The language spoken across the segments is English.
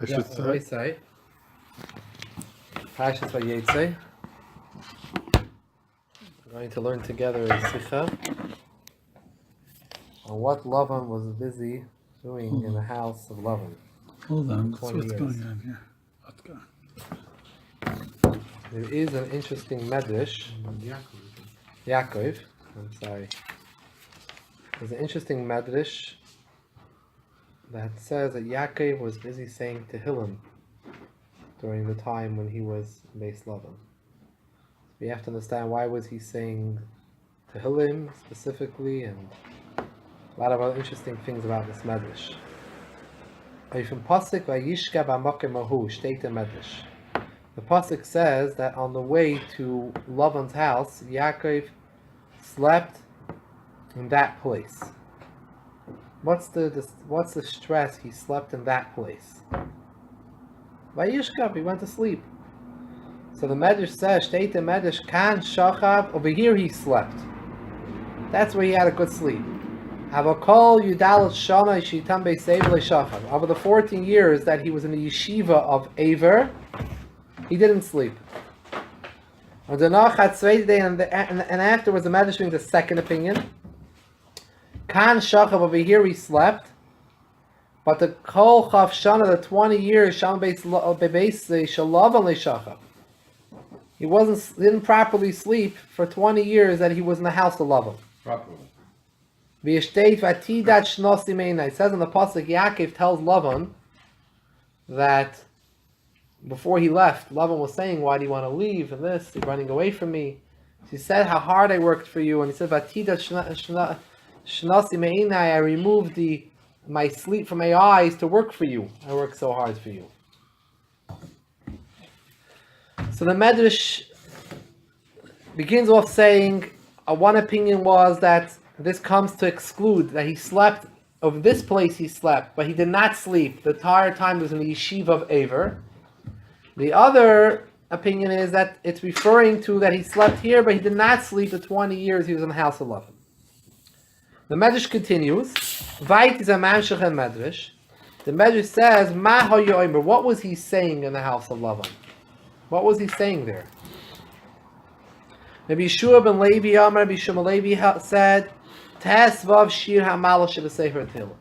I should say. Parshas Vayetze. We're going to learn together a Sikha on what Lavan was busy doing in the house of Lavan. Hold on, for what's 20 years. going on here? What's going on? There is an interesting medrash. Yaakov. I'm sorry. There's an interesting medrash that says that Yaakov was busy saying Tehillim during the time when he was Beis Lavan. We have to understand why was he saying Tehillim specifically, and a lot of other interesting things about this medrash. From pasuk vayishka b'makom ahu shteit medrash. The pasuk says that on the way to Lavan's house, Yaakov slept in that place. What's the stress? He slept in that place. Vayishka, he went to sleep. So the medrash says, shteit medrash kan shachav. Over here he slept. That's where he had a good sleep. Avakol yudalat shana shitam beisev le'shachav. Over the 14 years that he was in the yeshiva of Aver, he didn't sleep. And afterwards the medrash brings the second opinion. Kan shachav, over here he slept. But the kol chav shana, the 20 years, sham beis shalavan le'shachav. He didn't properly sleep for 20 years that he was in the house of Lavan. Properly. It says in the pasuk, Yaakov tells Lavan that before he left, Lavan was saying, "Why do you want to leave?" And this, you're running away from me. He said how hard I worked for you, and he said, I removed my sleep from my eyes to work for you. I worked so hard for you. So the medrash begins off saying, one opinion was that this comes to exclude that he slept, of this place he slept, but he did not sleep the entire time he was in the yeshiva of Aver. The other opinion is that it's referring to that he slept here, but he did not sleep the 20 years he was in the house of Lavan. The medrash continues. Vayit is a mamshech and medrash. The medrash says, Ma hayomer. What was he saying in the house of Lavan? What was he saying there? Rabbi Yeshua ben Levi Amar, Rabbi Shmuel Levi said, Tes vav shir ha'malach shel sefer Tehillim.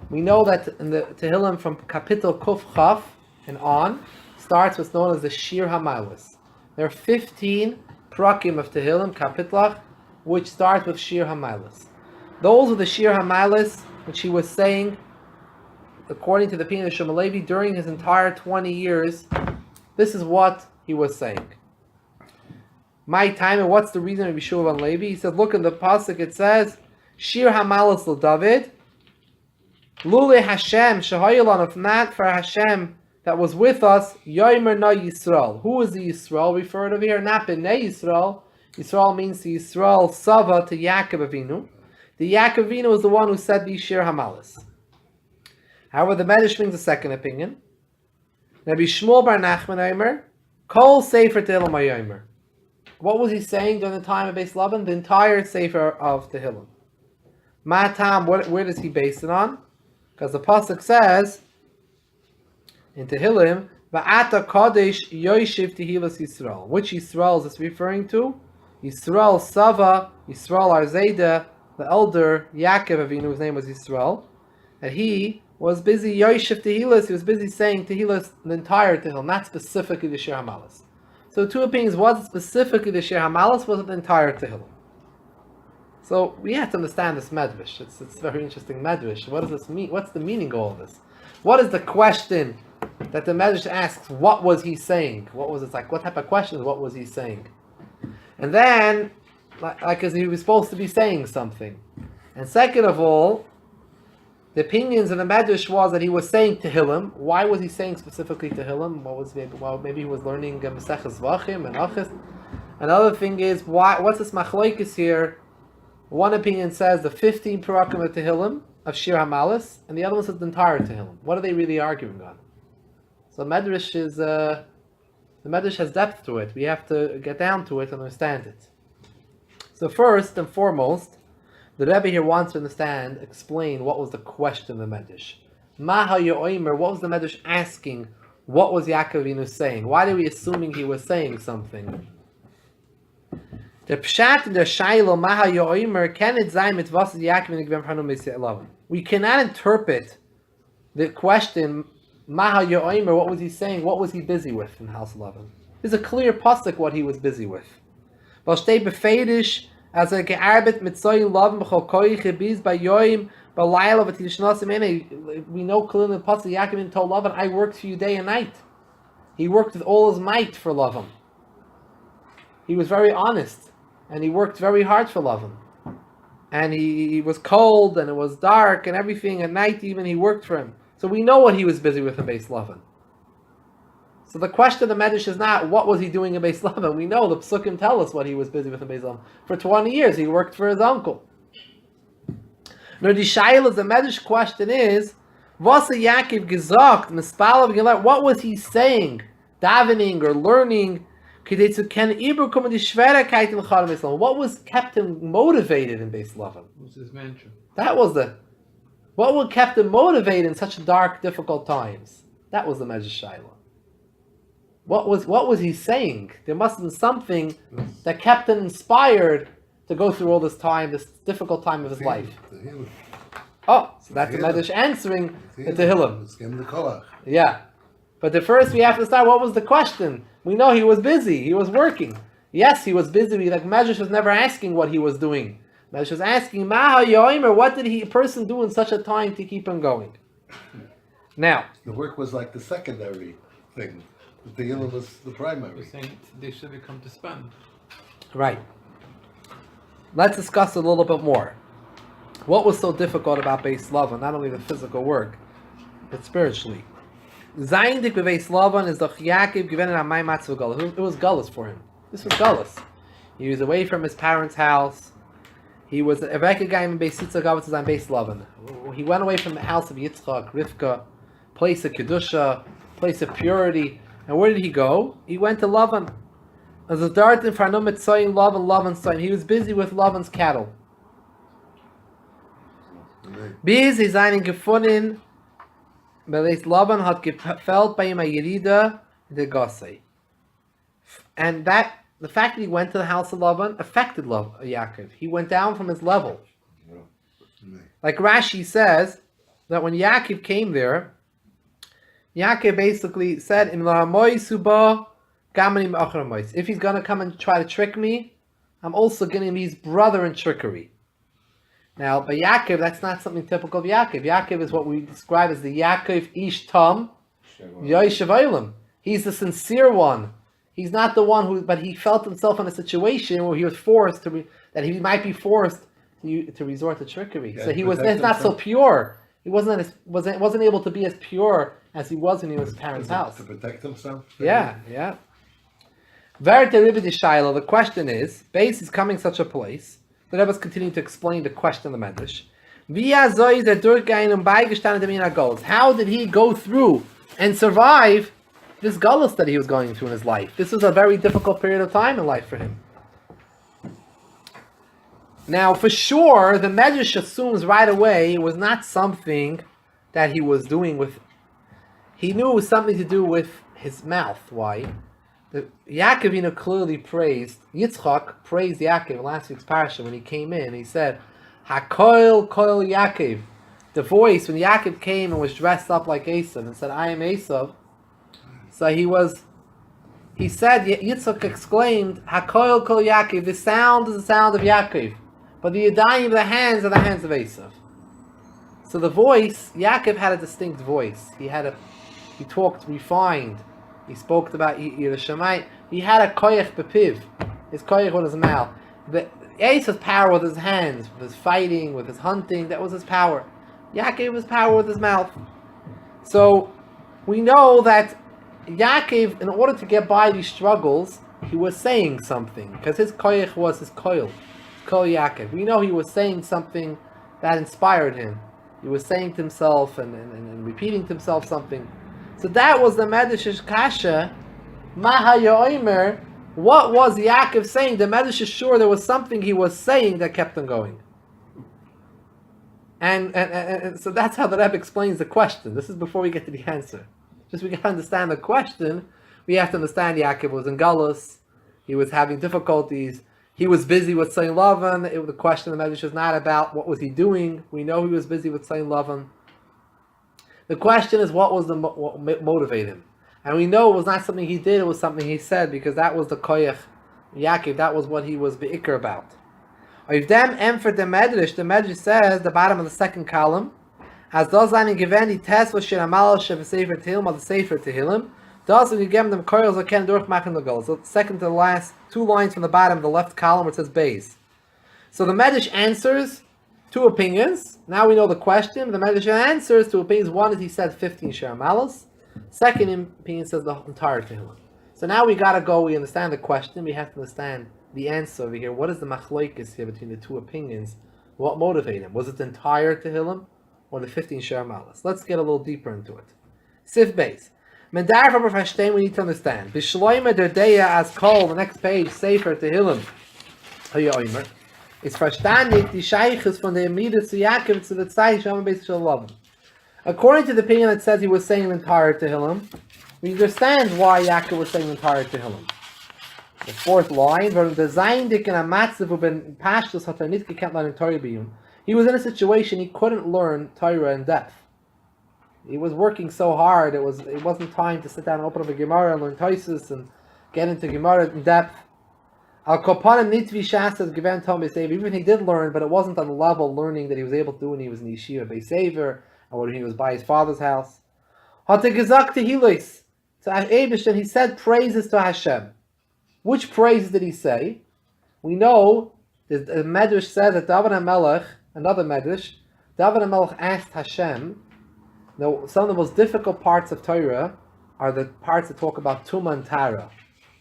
We know that in the Tehillim from Kapitel Kuf Chaf and on starts what's known as the Shir HaMalos. There are 15 prakim of Tehillim, Kapitlach, which start with Shir HaMalos. Those are the Shir HaMalos which he was saying, according to the opinion of Shmuel Levi, during his entire 20 years. This is what he was saying. My time, and what's the reason of Yeshua ben Levi? He said, look in the pasuk, it says, Shir HaMalos l'David, Lule Hashem shehayalan, if not for Hashem that was with us, Yomer na Yisrael. Who is the Yisrael referred over here? Not B'nai Yisrael. Yisrael means the Yisrael Sava to Yaakov Avinu. The Yaakov Avinu is the one who said these Shir HaMalos. However, the Medrash brings a second opinion. Rabbi Shmuel bar Nachman Omer, Kol Sefer Tehillim Hayomer. What was he saying during the time of Beis Lavan? The entire Sefer of Tehillim. Matam, where does he base it on? Because the pasuk says in Tehillim, Va'ata Kodesh Yoshiv Tehillas Yisrael. Which Yisrael is this referring to? Yisrael Sava, Yisrael Arzeda, the elder Yaakov Avinu, whose name was Yisrael, and he was busy Yoshiv Tehillas. He was busy saying Tehillas, the entire Tehillim, not specifically the Shir HaMalos. So two opinions: was it specifically the Shir HaMalos? Was it the entire Tehillim? So we have to understand this medrash. It's a very interesting medrash. What does this mean? What's the meaning of all of this? What is the question that the medrash asks? What was he saying? What was it like? What type of questions? What was he saying? And then, like as he was supposed to be saying something. And second of all, the opinions in the Medrash was that he was saying Tehillim. Why was he saying specifically Tehillim? Maybe he was learning Maseches Vachim and Achis. Another thing is, what's this machlokes here? One opinion says the 15 parakim of Tehillim, of Shir HaMalos, and the other one says the entire Tehillim. What are they really arguing on? So Medrash is, the Medrash has depth to it. We have to get down to it and understand it. So first and foremost, the Rebbe here wants to explain what was the question of the Medrash. Maha Yoimer, what was the Medrash asking? What was Yaakov Avinu saying? Why are we assuming he was saying something? The Pshat and the Shailo Maha Yoimer can it zayn mit was Yaakov Avinu gevem Hanum Lavan. We cannot interpret the question Maha Yoimer, what was he saying? What was he busy with in the house of Lavan? There's a clear pasuk what he was busy with. Was steht befeidisch as gearbeitet mit Zoyin Lavan b'chol koiche bis bei Yoim. We know clearly in the pasuk Yaakov Avinu told Lavan, I worked for you day and night. He worked with all his might for Lavan. He was very honest, and he worked very hard for Lavan. And he was cold, and it was dark, and everything, at night even he worked for him. So we know what he was busy with in Beis Lavan. So the question of the Medrash is not, what was he doing in Beis Lavan? We know the Psukim tell us what he was busy with in Beis Lavan. For 20 years he worked for his uncle. Now the Shaila, the Medrash question is, was Yaakov gesagt, what was he saying, davening or learning? What was kept him motivated in Beis Lavan? What was his mantra? That was what kept him motivated in such dark, difficult times? That was the Medrash Shaila. What was he saying? There must have been something that kept him inspired to go through all this time, this difficult time of his life. Oh, so that's the Medrash answering the Tehillim. Yeah. But first we have to start, what was the question? We know he was busy, he was working. Yes, he was busy, like Medrash was never asking what he was doing. Medrash was asking, Maha Yoimer, what did a person do in such a time to keep him going? Now, the work was like the secondary thing. The Tehillim was the primary. You're saying they should become to spend. Right. Let's discuss a little bit more. What was so difficult about Beis Lavan? Not only the physical work, but spiritually. Zayndik Beis Lavan is the Yaakov given in Amay Matzah Gullus. It was Gullus for him. This was Gullus. He was away from his parents' house. He was a Rebecca guy in Beis Yitzchak Gavitz on Beis Lavan. He went away from the house of Yitzchak, Rivka, place of Kedusha, place of purity. And where did he go? He went to Lavan. As a dart in Farnum Mitzoyin Lavan's son. He was busy with Lavan's cattle. Bis sie seinen gefunden, weil Lavan hat gefällt bei ihm a Yerida de Gossei. And that, the fact that he went to the house of Lavan affected Yaakov. He went down from his level. Like Rashi says, that when Yaakov came there, Yaakov basically said, if he's going to come and try to trick me, I'm also going to be his brother in trickery. Now, by Yaakov, that's not something typical of Yaakov. Yaakov is what we describe as the Yaakov Ish Tam Yoishavaylim. He's the sincere one. He's not the one who, but he felt himself in a situation where he was forced that he might be forced to resort to trickery. So he was not so pure. He wasn't able to be as pure as he was when he was in his parents' house. To protect himself? Yeah. The question is, Beis is coming such a place. The Rebbe is continuing to explain the question of the Medrash. How did he go through and survive this galus that he was going through in his life? This was a very difficult period of time in life for him. Now, for sure, the Medrash assumes right away it was not something that he was doing with. He knew it was something to do with his mouth. Why? Yaakov clearly praised, Yitzchak praised Yaakov in last week's parasha when he came in. He said, HaKoil Koil Yaakov. The voice, when Yaakov came and was dressed up like Esav and said, I am Esav. So he said, Yitzchak exclaimed, HaKoil Koil Yaakov. The sound is the sound of Yaakov. But the Yadayim, the hands, are the hands of Esav. So the voice, Yaakov had a distinct voice. He talked refined. He spoke about Yerushalayim. He had a koyach bepiv. His koyach was his mouth. The Esav's power with his hands, with his fighting, with his hunting. That was his power. Yaakov his power with his mouth. So we know that Yaakov, in order to get by these struggles, he was saying something because his koyach was his koil Yaakov. We know he was saying something that inspired him. He was saying to himself and repeating to himself something. So that was the Medrash's kasha. Maha Yoimer. What was Yaakov saying? The Medrash is sure there was something he was saying that kept him going. And so that's how the Rebbe explains the question. This is before we get to the answer. Just we can understand the question, we have to understand Yaakov was in Galus, he was having difficulties, he was busy with saying Lavan. The question of the Medrash is not about what was he doing. We know he was busy with saying Lavan. The question is what motivated him. And we know it was not something he did, it was something he said, because that was the koyach Yaakov, that was what he was be'ikr about. If them for the Medrash says, the bottom of the second column, as does any given the test was shir amal shev sefer tehillim or the sefer tehillim, does when you give them koyos again durch machen the goal. So second to the last 2 lines from the bottom of the left column where it says Beis. So the Medrash answers 2 opinions. Now we know the question. The Medrash answers 2 opinions. One is he said 15 shir amalos. Second opinion says the entire tehillim. So now we gotta go. We understand the question. We have to understand the answer over here. What is the machlokes here between the 2 opinions? What motivated him? Was it the entire tehillim or the 15 shir amalos? Let's get a little deeper into it. Sif Beis. Mendar from verstehen, we need to understand. Bishloime der Deya as called, the next page, Sefer Tehillim, Hayoimer, is verstandig die Sheiches von der Emide zu Yaakov zu der Zeit Shalom Beis Lavan. According to the opinion that says he was saying the entire Tehillim, we understand why Yaakov was saying the entire Tehillim. The 4th line, warum der Zeindik in a Matzev who ben Pashtus hat nicht gekannt lernen Torah biyum. He was in a situation he couldn't learn Torah in depth. He was working so hard, it wasn't time to sit down and open up a Gemara and learn Toisus and get into Gemara in depth. Al Kopanim Nitvi Shas given Tom Beisaver. Even he did learn, but it wasn't on the level of learning that he was able to do when he was in the Yeshiva Beisaver or when he was by his father's house. Hatte gesagt Tehillos to Eibishter, he said praises to Hashem. Which praises did he say? We know the Medrash said that David HaMelech, another Medrash, David HaMelech asked Hashem. Now, some of the most difficult parts of Torah are the parts that talk about Tumah and Tara.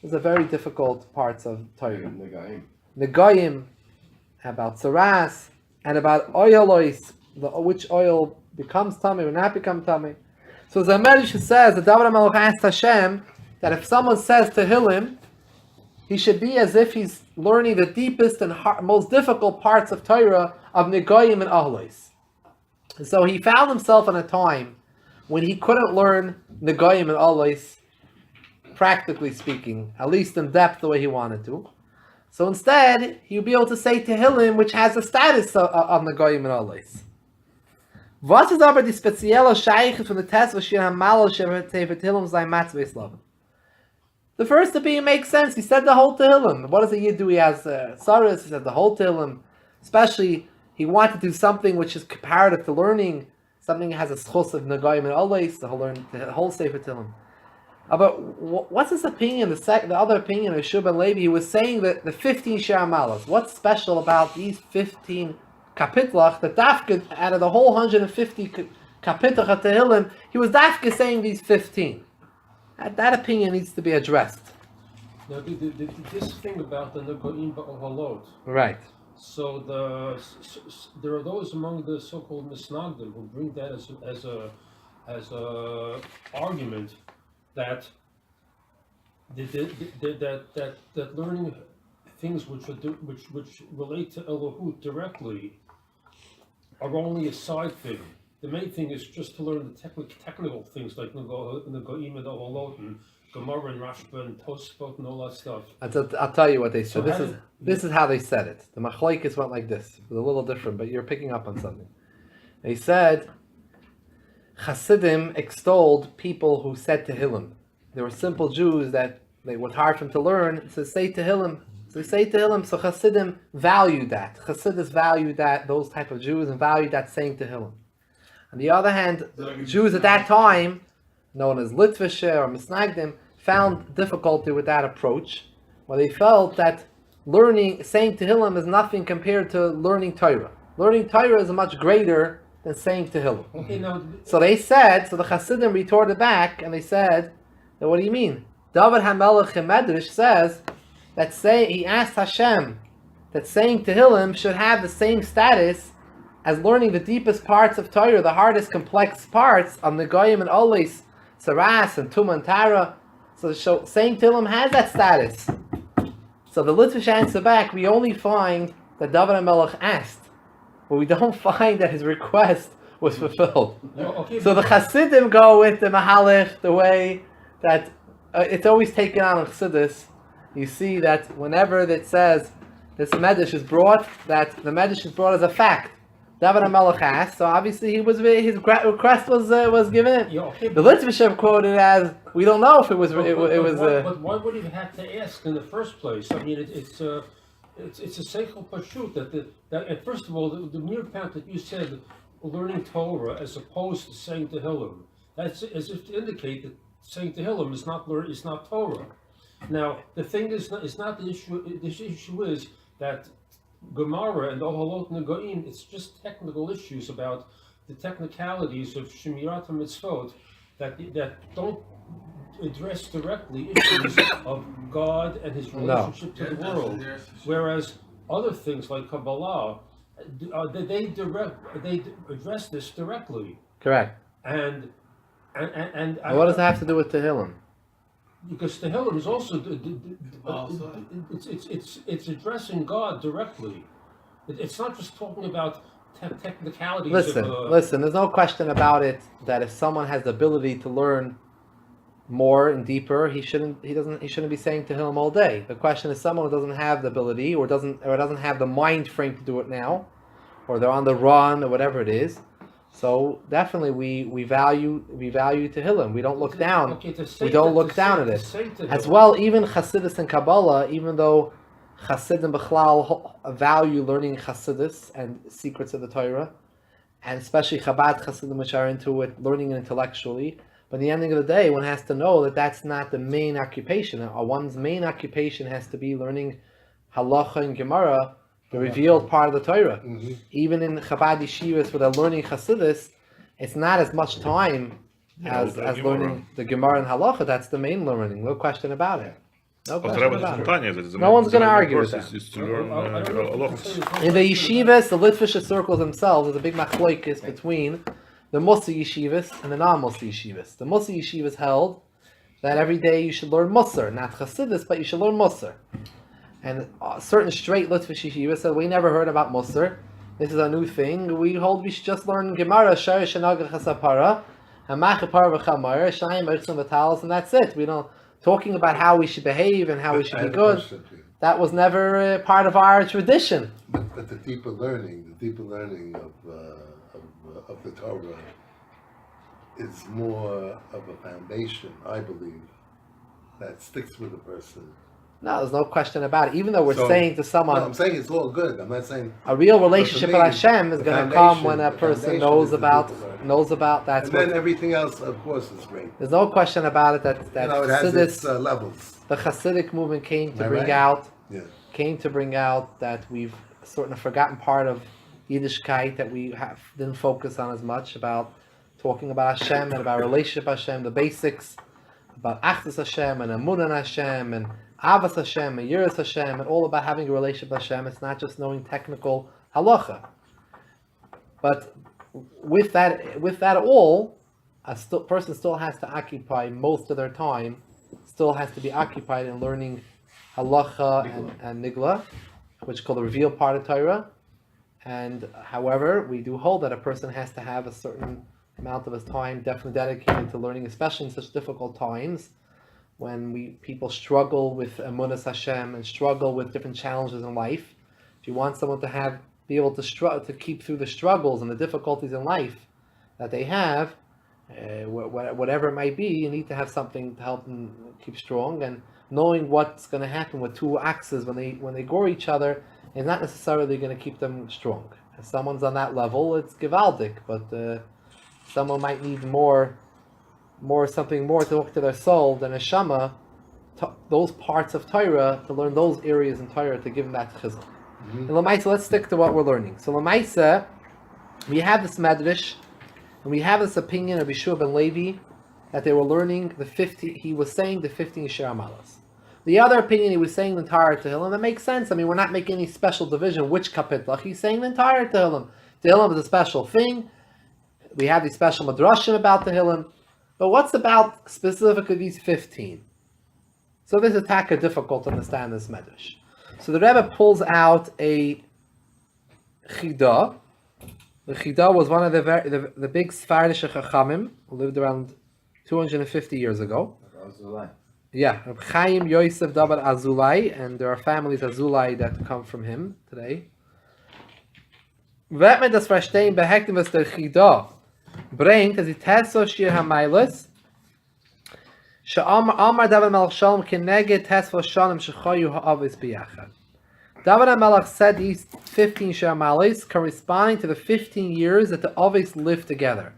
Those are very difficult parts of Torah. Negayim, about Saras, and about oilois, which oil becomes tummy or not become tummy. So the Medrash says that David HaMelech asked Hashem that if someone says Tehillim, he should be as if he's learning the deepest and most difficult parts of Torah of Negayim and Oilois. So he found himself in a time when he couldn't learn Negayim and Oilois, practically speaking, at least in depth the way he wanted to. So instead, he would be able to say Tehillim, which has the status of Negayim and Oilois. Was ist aber die spezielle Scheiche von der Test, was hier am Malol Shevet Tehillim sein Matzbeis Lavan? The first opinion makes sense. He said the whole Tehillim. What does a Yid do? He has Saras. He said the whole Tehillim. Especially, he wanted to do something which is comparative to learning. Something that has a schos of Nagayim and always to learn the whole Sefer Tehillim. But what's his opinion? The other opinion of Shub and Levi, he was saying that the 15 Shar Malas. What's special about these 15 kapitlach? That Dafka, out of the whole 150 kapitlach of Tehillim, he was Dafka saying these 15. That opinion needs to be addressed. Now, this thing about the Negoim Ba'ohalot. Right. So there are those among the so-called Misnagdim who bring that as a argument that that learning things which relate to Elohut directly are only a side thing. The main thing is just to learn the technical things like Negoim and Ohalot and Gemara and Rashba and Tosfot and all that stuff. I'll tell you what they said. So this is how they said it. The Machlokes went like this. It was a little different, but you're picking up on something. They said Hasidim extolled people who said Tehillim. There were simple Jews that they were hard for them to learn. So say Tehillim. So they say Tehillim. So Hasidim valued that. Hasidus valued that, those type of Jews, and valued that saying Tehillim. On the other hand, Jews at that time, known as Litvishe or Misnagdim, found difficulty with that approach, where they felt that saying Tehillim is nothing compared to learning Torah. Learning Torah is much greater than saying Tehillim. Okay, now, so they said, so the Hasidim retorted back, and they said, what do you mean? David HaMelech in Medrash says that he asked Hashem that saying Tehillim should have the same status as learning the deepest parts of Torah, the hardest complex parts of Negayim and Olis, Saras and Tumah and Tara. So saying Tehillim has that status. So the Litvish answer back, we only find that David HaMelech asked but we don't find that his request was fulfilled. No, okay, So the but- Hasidim go with the Mahalach the way that it's always taken on in Chassidus. You see that whenever it says this Medrash is brought, that the Medrash is brought as a fact. David HaMelech asked, so obviously his request was given. Yeah, okay, The but- Litvishim quoted as, we don't know if it was. But why would he have to ask in the first place? I mean, it's a seichel pashut that and first of all, the mere fact that you said learning Torah as opposed to saying Tehillim, that's as if to indicate that saying Tehillim is not Torah. Now, the thing is not the issue. The issue is that Gemara and all Halot Negoim, it's just technical issues about the technicalities of Shemirat HaMitzvot that don't address directly issues of God and His relationship to the world. Whereas other things like Kabbalah, they address this directly. Correct. And What does that have to do with Tehillim? Because Tehillim is also it's addressing God directly. It's not just talking about technicalities. Listen. There's no question about it that if someone has the ability to learn more and deeper, he shouldn't be saying Tehillim all day. The question is someone who doesn't have the ability or doesn't have the mind frame to do it now, or they're on the run or whatever it is. So definitely we value Tehillim. We don't look down. We don't look down at it. As well, even Chassidus and Kabbalah, even though Chassidim Bechlal value learning Chassidus and secrets of the Torah, and especially Chabad Chassidim, which are into it, learning it intellectually. But at the ending of the day, one has to know that that's not the main occupation. One's main occupation has to be learning Halacha and Gemara, the revealed part of the Torah. Mm-hmm. Even in Chabad yeshivas, where they're learning Chassidus, it's not as much time as learning the Gemara and Halacha. That's the main learning, no question about it. No question about it. No one's going to argue with that. In the yeshivas, the Litvish circles themselves, there's a big machlokes between the Mussar yeshivas and the non-Mussar yeshivas. The Mussar yeshivas held that every day you should learn Mussar, not Chassidus, but you should learn Mussar. And certain straight Litvish yeshivas said, we never heard about Mussar. This is a new thing. We hold we should just learn Gemara, Sharish and Agach Hasapara, and Machapar v'Chamar, Shayim Ertzim v'Talis, and that's it. We don't talking about how we should behave and how we should be good. That was never part of our tradition. But the deeper learning of the Torah is more of a foundation, I believe, that sticks with a person. No, there's no question about it. Even though we're saying to someone, no, I'm saying it's all good. I'm not saying a real relationship with Hashem is going to come when a person knows about that's and then everything else, of course, is great. There's no question about it that it has its levels. The Hasidic movement came to bring out that we've sort of forgotten part of Yiddishkeit that we didn't focus on as much, about talking about Hashem and about relationship Hashem, the basics about Achdus Hashem and Emunah Hashem and Avas Hashem and Yiras Hashem, and all about having a relationship with Hashem. It's not just knowing technical halacha. But with that all, person still has to occupy most of their time, still has to be occupied in learning halacha and nigla, which is called the revealed part of Torah. And however, we do hold that a person has to have a certain amount of his time definitely dedicated to learning, especially in such difficult times when people struggle with Emunas Hashem and struggle with different challenges in life. If you want someone to be able to keep through the struggles and the difficulties in life that they have, whatever it might be, you need to have something to help them keep strong. And knowing what's going to happen with two axes when they gore each other is not necessarily going to keep them strong. If someone's on that level, it's gewaldic, but someone might need something more to hook to their soul than a shama, those parts of Torah, to learn those areas in Torah to give them that chizuk. And Lamaisa, let's stick to what we're learning. So Lamaisa, we have this medrash, and we have this opinion of Yeshua ben Levi that they were learning he was saying the 15 Shir Malas. The other opinion, he was saying the entire Tehillim. That makes sense. I mean, we're not making any special division which kapitel. He's saying the entire Tehillim. Tehillim is a special thing. We have these special madrashim about Tehillim. But what's about specifically these 15? So this is taka difficult to understand this medrash. So the Rebbe pulls out a chida The Chida was one of the big Sephardic Chachamim who lived around 250 years ago. Yeah, Reb Chaim Yosef Dabar Azulai, and there are families Azulai that come from him today. Wird man das verstehen, behekten, was der Chida bringt, dass die Tesso Shir HaMailas, Amar David Melech Shalom Keneged Tesso Shalom Shechoyu Ha'avis B'yachad. David Melech said these 15 Shir HaMailas corresponding to the 15 years that the Avis lived together.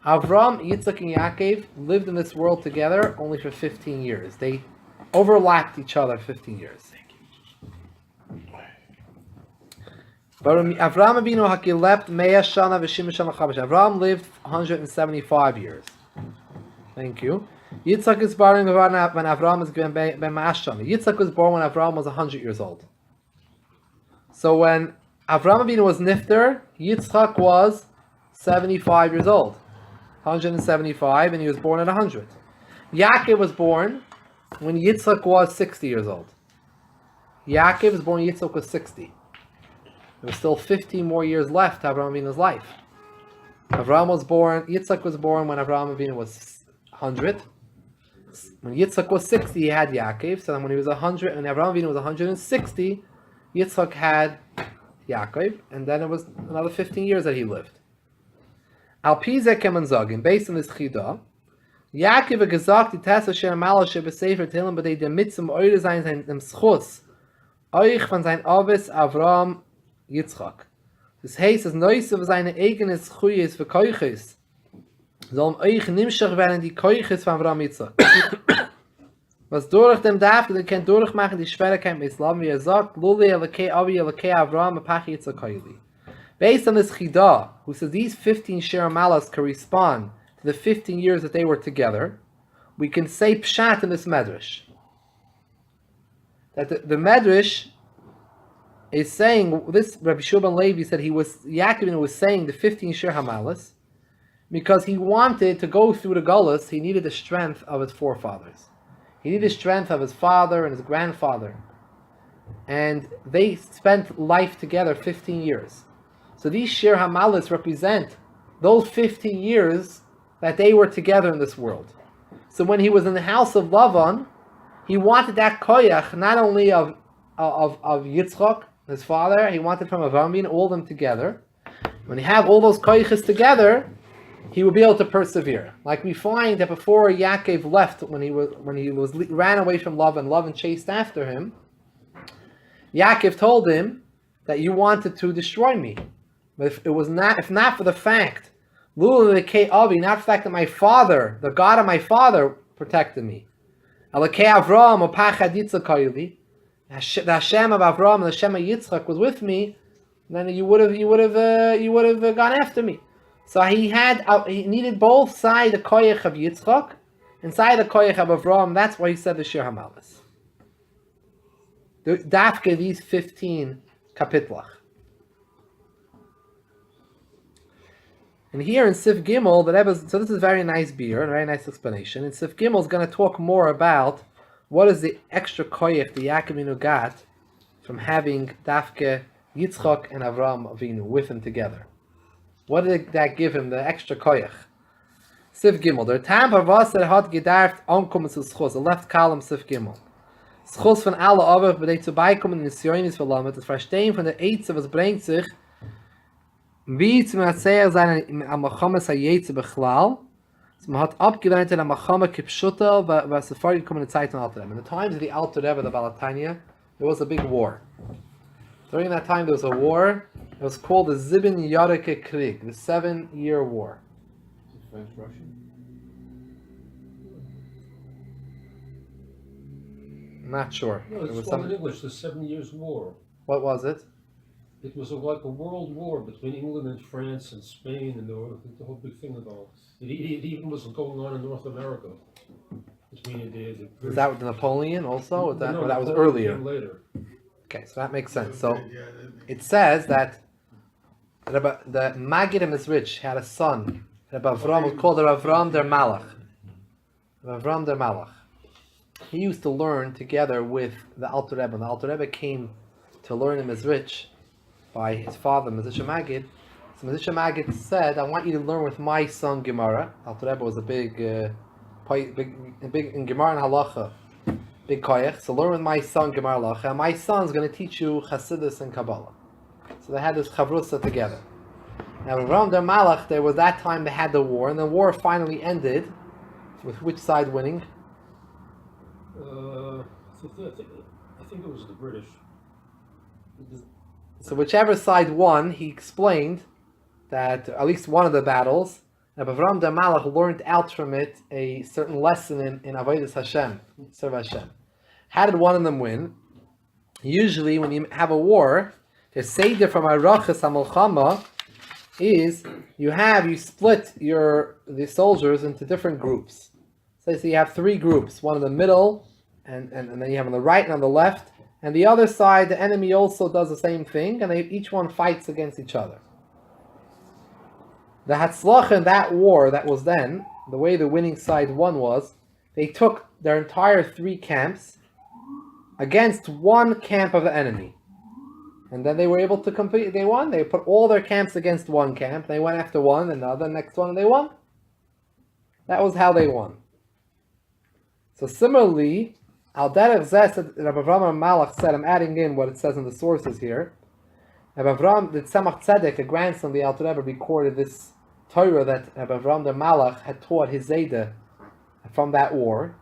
Avram, Yitzchak, and Yaakov lived in this world together only for 15 years. They overlapped each other 15 years. Avram Avinu hakilept Mea Shana v'Shim Shana Chavish. Avram lived 175 years. Thank you. Yitzchak is born when Avram is given Ben Ma'ashana. Yitzchak was born when Avram was 100 years old. So when Avram Avinu was nifter, Yitzchak was 75 years old. 175, and he was born at 100. Yaakov was born when Yitzchak was 60 years old. Yaakov was born when Yitzchak was 60. There was still 15 more years left to Avraham Avinu's life. Yitzchak was born when Avraham Avinu was 100. When Yitzchak was 60, he had Yaakov. So then when he was 100, and Avraham Avinu was 160, Yitzchak had Yaakov, and then it was another 15 years that he lived. Al Pizek Kemanzagin, based on this Chida, Yaakov gesagt, die Tessa Shem Malashe besefer Tehillim, but they demitzum eure sein dem Schutz, euch von sein Avis Avram Yitzchak. Das heißt, das Neueste für seine eigene Schuyes für Keuches, sollen euch nimschach werden die Keuches von Avram Yitzchak. Was durch dem darf, ihr könnt durchmachen die Schwierigkeit mit Islam, wie sagt, Luli Elokei Avi Elokei Avram Apach Yitzchak Hayli. Based on this Chida, who says these 15 Shir Malas correspond to the 15 years that they were together, we can say Pshat in this Medrash. That the Medrash is saying, this Rabbi Shulban Levi said Yaakov was saying the 15 Shir Hamalas because he wanted to go through the Gullus, he needed the strength of his forefathers. He needed the strength of his father and his grandfather. And they spent life together 15 years. So these Shir Hamalas represent those 15 years that they were together in this world. So when he was in the house of Lavan, he wanted that koyach not only of Yitzchak, his father, he wanted from Avram, all of them together. When you have all those koyachs together, he will be able to persevere. Like we find that before Yaakov left, when he ran away from Lavan chased after him. Yaakov told him that you wanted to destroy me, but if not for the fact, not for the fact that my father, the God of my father, protected me. The Hashem of Avram and the Hashem of Yitzchak was with me, then you would have gone after me. So he needed both sides the koyach of Yitzchak and side the koyach of Avram. That's why he said the Shir Hamalas. Dafke these 15 kapitlach. And here in Sif Gimel, so this is a very nice beer, a very nice explanation. And Sif Gimel is going to talk more about what is the extra koyach the Yaakov Avinu got from having Dafke Yitzchak and Avram Avinu with him together. What did that give him, the extra koyach? Sif Gimel. Der Tam Parvas hat gedarft ankommen zu Schos. The left column Sif Gimel. Schos von alle aber, bei der zu beikommen in die Sionis verlammet, das Verstehen von der Eitze, was bringt sich, wie zum Erzähler sein am Machames HaYetze Bechlal, so man hat abgewendet in am Machame Kipshuta, was er vorgekommen in der Zeit von Alter Rebbe. In the times of the Alter Rebbe, the Balatanya, there was a big war. During that time there was a war, it was called the Zibin Yareke Krieg, the 7-year war. Is it French-Russian? Not sure. No, it's called in English, the 7 Years' War. What was it? It was like a world war between England and France and Spain, and the whole big thing about it. It even was going on in North America between the Was that with Napoleon also? That No, that was Napoleon earlier. came later. Okay, so that makes sense. So it says that the Magid Mizrich had a son. Rabbi Avram was called Avram der Malach. Avram der Malach. He used to learn together with the Alter Rebbe. The Alter Rebbe came to learn in Mizrich by his father, Mizrich Magid, So Mezisha Maggid said, I want you to learn with my son Gemara. Alter Rebbe was a big in Gemara and Halacha, big koyach. So learn with my son Gemara Halacha. And my son's going to teach you Chassidus and Kabbalah. So they had this chavrusa together. Now around their Malach, there was that time they had the war, and the war finally ended with which side winning? I think it was the British. So whichever side won, he explained that at least one of the battles, Avram the Malach learned out from it a certain lesson in Avodas Hashem, serve Hashem. How did one of them win? Usually when you have a war, the Seder from Arachas HaMelchama is you split the soldiers into different groups. So you have 3 groups, one in the middle, and then you have on the right and on the left, and the other side, the enemy also does the same thing, and each one fights against each other. The Hatzlach in that war that was then, the way the winning side won was, they took their entire 3 camps against one camp of the enemy. And then they were able to compete. They won. They put all their camps against one camp. They went after one, another, next one, and they won. That was how they won. So similarly, Al Derech Zeh, Rabbi Avraham Malach said, I'm adding in what it says in the sources here. Rabbi Avraham, the Tzemach Tzedek, a grandson of the Alter Rebbe, recorded this Torah that Rabbi Avraham the Malach had taught his Zayda from that war,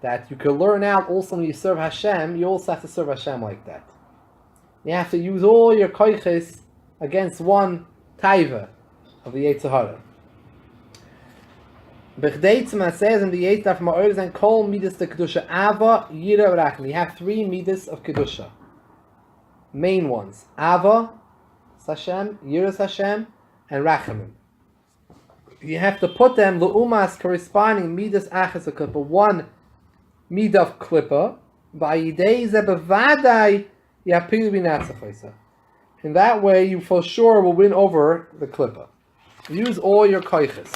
that you could learn out also when you serve Hashem, you also have to serve Hashem like that. You have to use all your koiches against one taiva of the Yetzer Hara. Bechdeitzma says in the Yetzer Hara and Kol Midas the Kedusha Ava Yira Rachmi. You have 3 Midas of Kedusha. Main ones: Ava, Hashem, Yiras Hashem, and Rachamim. You have to put them Lu'umas corresponding Midas Achas Klippa. 1 Midah of Klippa. Ba'idei Zebevadai. In that way, you for sure will win over the klippa. Use all your koiches.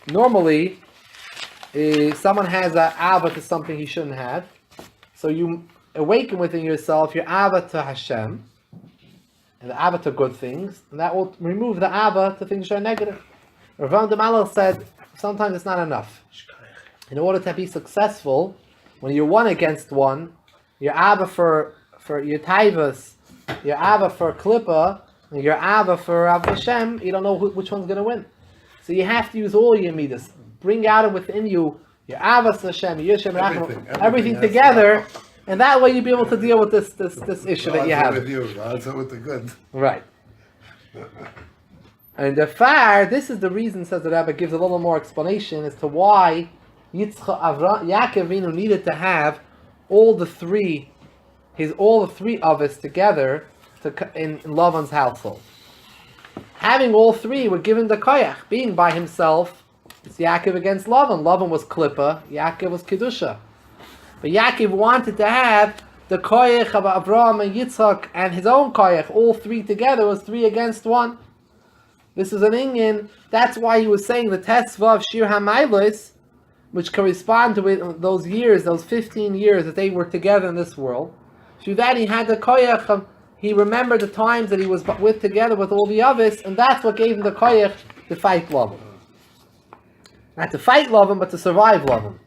Normally, someone has an ava to something he shouldn't have, so you awaken within yourself your ava to Hashem, and the ava to good things, and that will remove the ava to things that are negative. Rav Malach said, sometimes it's not enough. In order to be successful, when you're one against one, your Abba for your Taivas, your Abba for Klippa, and your Abba for Hashem, you don't know which one's going to win. So you have to use all your Midas. Bring out within you your Abba Hashem, your Yishem, everything together, and that way you'll be able to deal with this issue that you have. With you, answer with the good. Right. And the far, this is the reason, says the Rebbe, gives a little more explanation as to why Yaakov Avinu needed to have all the three of us together in Lavan's household. Having all 3 were given the koyach. Being by himself, it's Yaakov against Lavan. Lavan was Klippa, Yaakov was Kedusha. But Yaakov wanted to have the koyach of Avraham and Yitzchak and his own koyach. All 3 together was 3 against 1. This is an inyan. That's why he was saying the Tesva of Shir HaMailos, which correspond to those years, those 15 years that they were together in this world. Through that he had the koyach, he remembered the times that he was together with all the others, and that's what gave him the koyach to fight Lavan. Not to fight Lavan, but to survive Lavan.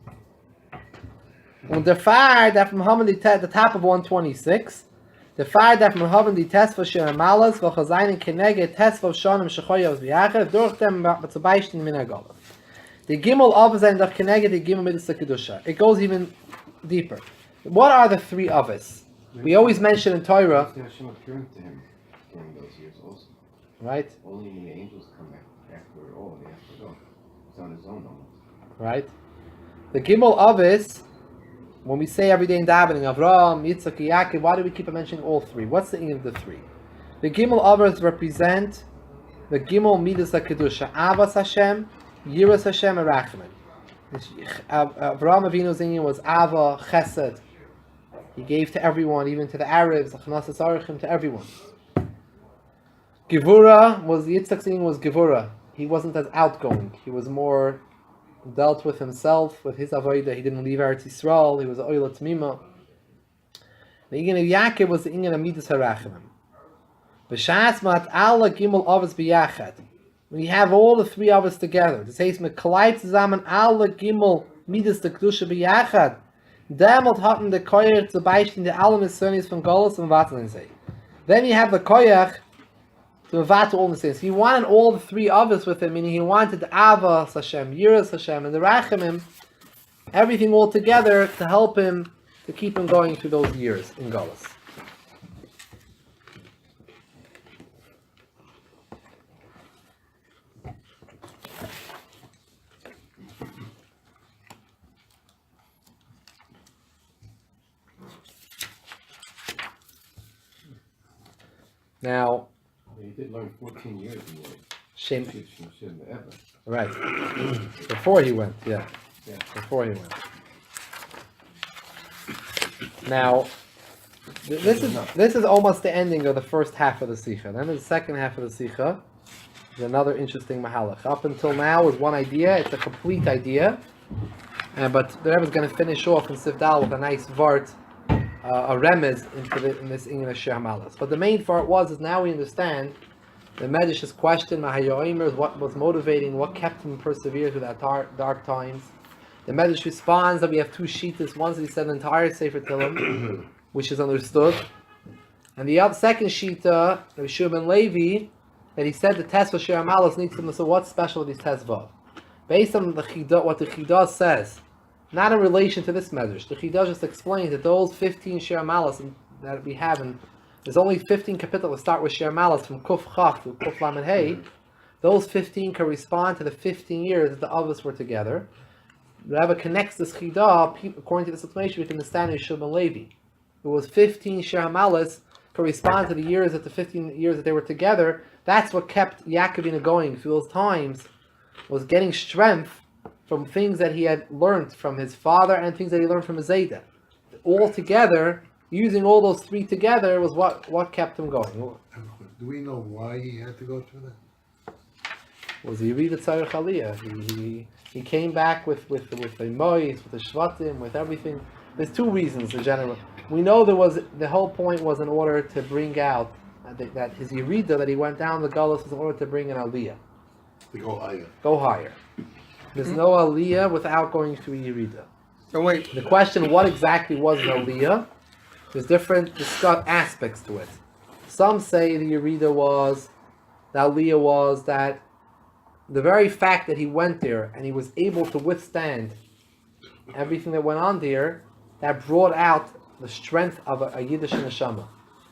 And the fire that from Haman the top of 126, the fire that from Haman the test for Shir Malas, v'chazayin keneged test for Shonim shechoyavs v'yacher, durch dem b'tzabayishtin min ha'golav. The Gimel Avos and the Keneged, the Gimel Midas Kedusha. It goes even deeper. What are the 3 Avos? We always mention in Torah. Hashem appearing to him during those years also. Right? Only when the angels come back after it all, they have to go. It's on his own almost. Right? The Gimel Avos, when we say every day in davening, Avraham, Yitzchak, Yaakov, why do we keep mentioning all 3? What's the meaning of the 3? The Gimel Avos represent the Gimel Midas Kedusha. Avos Hashem, Yiras Hashem, and Rachamim. Avraham Avinu's inyan was Ava, Chesed. He gave to everyone, even to the Arabs, Achnasas Arachim, to everyone. Gevura was, Yitzchak's inyan was Gevura. He wasn't as outgoing. He was more dealt with himself, with his avodah. He didn't leave Eretz Yisrael. He was a Oila Tmima. The inyan of Yaakov was the inyan of Midas HaRachamim. V'shas mat alla gimel avos biyachad. When you have all the three of us together, this says mekalait zusammen alla gimel midas de kedusha biyachad. Demot hatten the koyach zu beisten the alle missionis von Golos and Vatlensei. Then you have the koyach to mevat all the sins. He wanted all the three of us with him, meaning he wanted the avos Hashem, yiras Hashem, and the rachamim, everything all together to help him to keep him going through those years in Golos. Now, He did learn 14 years in Word. Shem, Shouldn't ever. right? Before he went, yeah. Yeah. Before he went. Now, this is almost the ending of the first half of the Sikha. Then the second half of the Sikha is another interesting mahalach. Up until now is one idea, it's a complete idea, but the Rebbe is going to finish off in Sivdal with a nice vart, a remez in this English Shehamalas. But the main part is now we understand the Medish's question, Mahayoimer, what was motivating, what kept him persevere through that dark times. The Medish responds that we have two sheetas. One that he said the entire Sefer Tehillim, which is understood, and the other second sheeta, Rabbi Shimon Levi, that he said the test for Shir Malas needs to know. So what's special with these tests? Based on the Chidah, what the Chidah says, not in relation to this medrash. The Chidah just explains that those 15 Shir Malas that we have, and there's only 15 capitals that start with Shir Malas from Kuf Chaf to Kuf Lamed Hey. Those 15 correspond to the 15 years that the others were together. The Rebbe connects this Chidah, according to this explanation, we can understand in Shimon Levi. It was 15 Shir Malas correspond to the years that the 15 years that they were together. That's what kept Yaakov going through those times, was getting strength from things that he had learned from his father and things that he learned from his Zayda. All together, using all those three together was what kept him going. Do we know why he had to go through that? Was he read the Tzarech Aliyah? He came back with the Mois, with the Shvatim, with everything. There's two reasons, the general. We know the whole point was in order to bring out that his Yerida, that he went down the Gullus, was in order to bring an Aliyah. To go higher. Go higher. There's no Aliyah without going through Yerida. So wait, The question, what exactly was an Aliyah? There's different discussed aspects to it. Some say the Aliyah was that the very fact that he went there and he was able to withstand everything that went on there, that brought out the strength of a Yiddish neshama.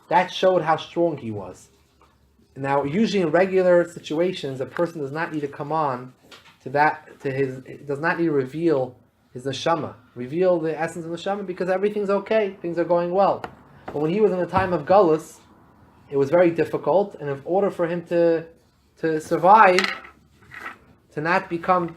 That showed how strong he was. Now, usually in regular situations, a person does not need to come on does not need to reveal his neshama, reveal the essence of neshama, because everything's okay, things are going well. But when he was in the time of Gullus, it was very difficult, and in order for him to survive, to not become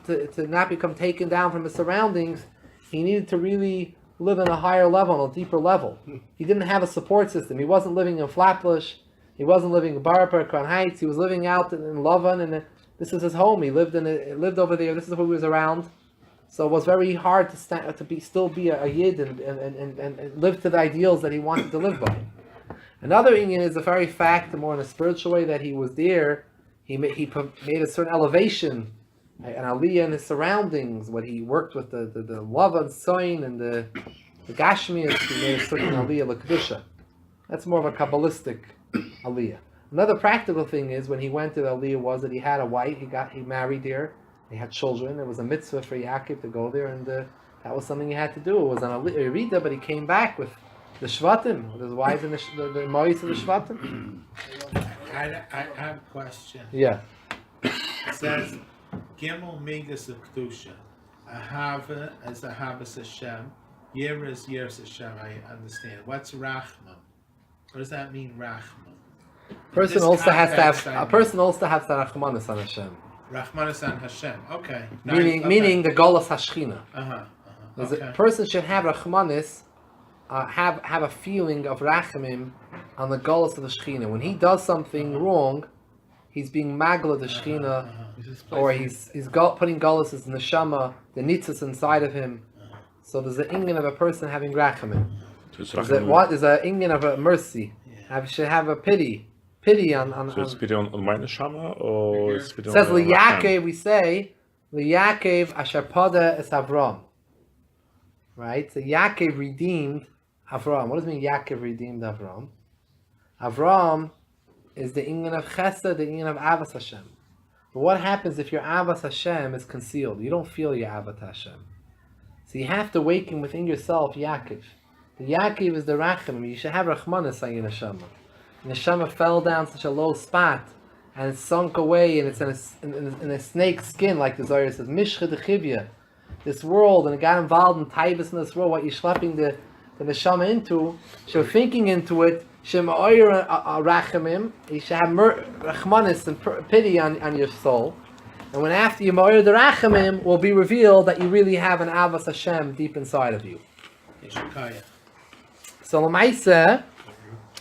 taken down from his surroundings, he needed to really live on a higher level, on a deeper level. He didn't have a support system. He wasn't living in Flatbush. He wasn't living in Barber, Crown Heights. He was living out in Lavan, and this is his home. He lived over there. This is who he was around. So it was very hard to still be a yid and live to the ideals that he wanted to live by. Another thing is the very fact, more in a spiritual way, that he was there. He made a certain elevation, an aliyah in his surroundings. When he worked with the Lavan Soin and the Gashmias, he made a certain aliyah l'kedusha. That's more of a kabbalistic aliyah. Another practical thing is when he went to the aliyah was that he had a wife. He married there. He had children. It was a mitzvah for Yaakov to go there, and that was something he had to do. It was an aliyah, but he came back with the shvatim, with his wives and the mois of the shvatim. I have a question. Yeah. It says, Gimel Midas of Kedusha. Ahava as Ahavas Hashem. Yira is Yiras Hashem, I understand. What's Rachman? What does that mean, Rachman? A person also has to have Rachmanis on Hashem. Rachmanis on Hashem. Okay. Meaning the Golas Hashchina. Okay. A person should have Rachmanis, have a feeling of Rachamim on the Golas of the Shechina. When he does something wrong, he's being magla the Shechina, or he's putting Golas as neshama, the nitzas inside of him. So there's an inyan of a person having Rachamim. There's an inyan of a mercy. Should have a pity. pity on So it's pity on my neshama, or it's pity it says on Yaakov, we say Yaakov asher pada es Avram. Right? So Yaakov redeemed Avram. What does it mean Yaakov redeemed Avram? Avram is the inyan of Chesed, the inyan of Avas Hashem. But what happens if your Avas Hashem is concealed? You don't feel your Avas Hashem. So you have to awaken within yourself Yaakov. The Yaakov is the Rachim. You should have Rachmanis on your neshama. Neshama fell down such a low spot and it sunk away and it's in a snake's skin, like the Zohar says, Mishcha de Chivya. This world, and it got involved in taibas in this world, what you're schlepping the neshama into, you're thinking into it, you should have rachmanis and pity on your soul. And when after you ma'ir the rachamim, will be revealed that you really have an avas Hashem deep inside of you. So Lamaisa,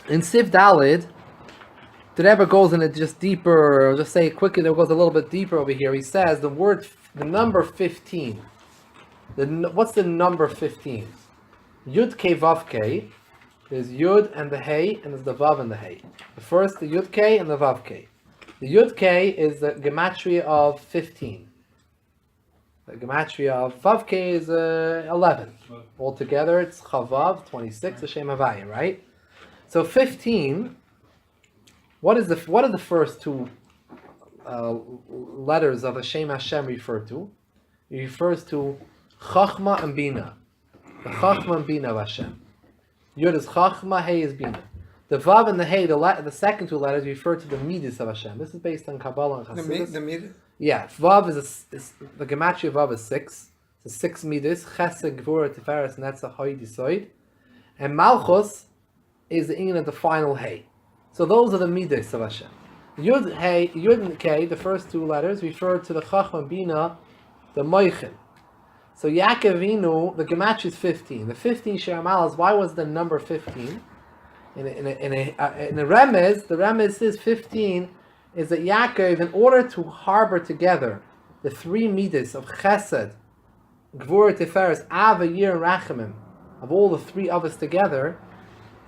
in Siv Dalid, the Rebbe goes in it just deeper, or just say it quickly, it goes a little bit deeper over here. He says the number 15. What's the number 15? Yud K Vav K. There's Yud and the Hey, and there's the Vav and the Hey. The first, the Yud K and the Vav K. The Yud K is the gematria of 15. The gematria of Vav K is 11. Altogether, it's Chavav, 26, Hashem Havaya, right? So 15. What are the first two letters of Hashem Hashem refer to? It refers to Chachma and Bina. The Chachma and Bina of Hashem. Yud is Chachma, Hey is Bina. The Vav and the Hey, the second two letters, refer to the Midas of Hashem. This is based on Kabbalah and Chassidus. The Midas? Yeah, Vav is the Gematria of Vav is 6. It's 6 Midas. Chesed, Gvura, Tiferes, Netzach, Hoy, Yisoid. And Malchus is the Inyan of the final Hey. So those are the Midas of Hashem. Yud and K, the first two letters, refer to the Chachma and Bina, the Moichin. So Yaakov Avinu, the Gematria is 15. The 15 Sheramalas, why was the number 15? In a remez, the remez says 15 is that Yaakov, in order to harbor together the three midas of Chesed, Gvura, Tiferes, Ava, Yir, and Rachamim, of all the three of us together,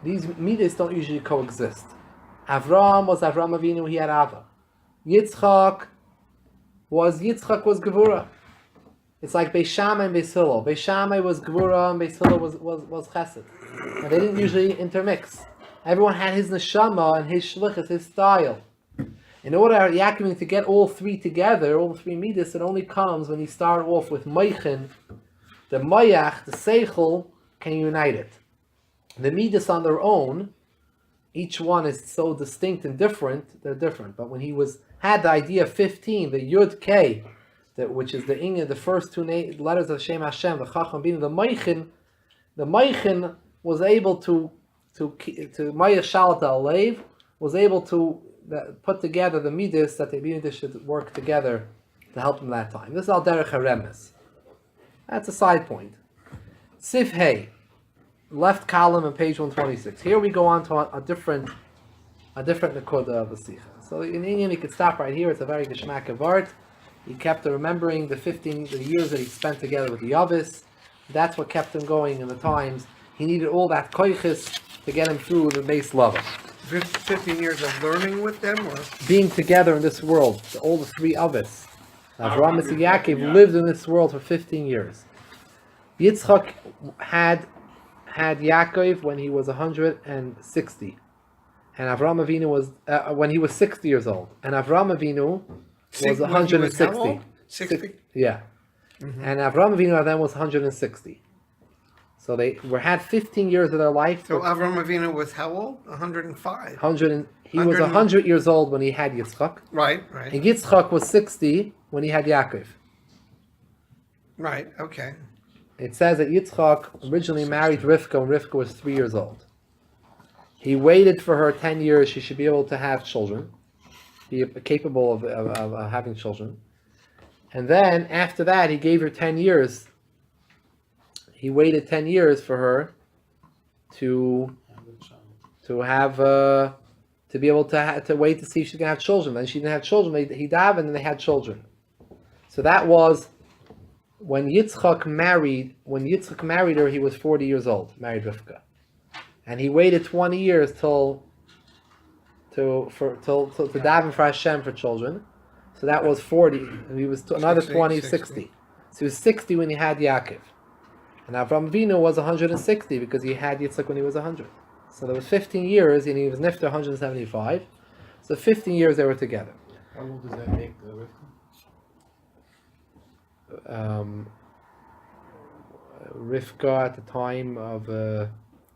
these midas don't usually coexist. Avram was Avram Avinu, he had Ava. Yitzchak was Gvura. It's like Beis Shammai and Beis Hillel. Beis Shammai was Gvura and Beis Hillel was Chesed. And they didn't usually intermix. Everyone had his neshama and his shlichus, his style. In order Yaakov to get all three together, all three midas, it only comes when you start off with Moichin. The Mayach, the Seichel, can unite it. The midas on their own, each one is so distinct and different, they're different. But when he had the idea of 15, the Yud K, which is the first two letters of Shem Hashem, the Chacham Bina, the Moichin was able to Mayach Shalat Alev, was able to put together the midas that the midas should work together to help them that time. This is Al Derech HaRemes. That's a side point. Sif Hey, left column on page 126. Here we go on to a different Nakoda of the Sikha. So in Indian, you could stop right here. It's a very geschmack of art. He kept remembering the years that he spent together with the Yavis. That's what kept him going in the times. He needed all that koiches to get him through the base Lavan. 15 years of learning with them, or being together in this world, all the three Avis. Avraham and Yaakov lived in this world for 15 years. Yitzchak had Yaakov when he was 160. And Avraham Avinu was, when he was 60 years old. And Avraham Avinu was 160. 60? Yeah. Mm-hmm. And Avraham Avinu then was 160. So they had 15 years of their life. So Avram Avinu was how old? 105. He was 100 years old when he had Yitzchak. Right. And Yitzchak was 60 when he had Yaakov. Right, okay. It says that Yitzchak originally married Rivka when Rivka was 3 years old. He waited for her 10 years. She should be able to have children, be capable of having children. And then after that, he gave her 10 years. He waited 10 years for her to have to be able to wait to see if she can have children. Then she didn't have children. He davened and they had children. So that was when Yitzchak married. When Yitzchak married her, he was 40 years old. Married Rivka, and he waited 20 years till to daven for Hashem for children. So that was 40. And he was another 60, 20, 60. So he was 60 when he had Yaakov. And Avram Avinu was 160 because he had Yitzchak when he was 100. So there was 15 years, and he was nifter 175. So 15 years they were together. How old does that make the Rivka? Rivka at the time of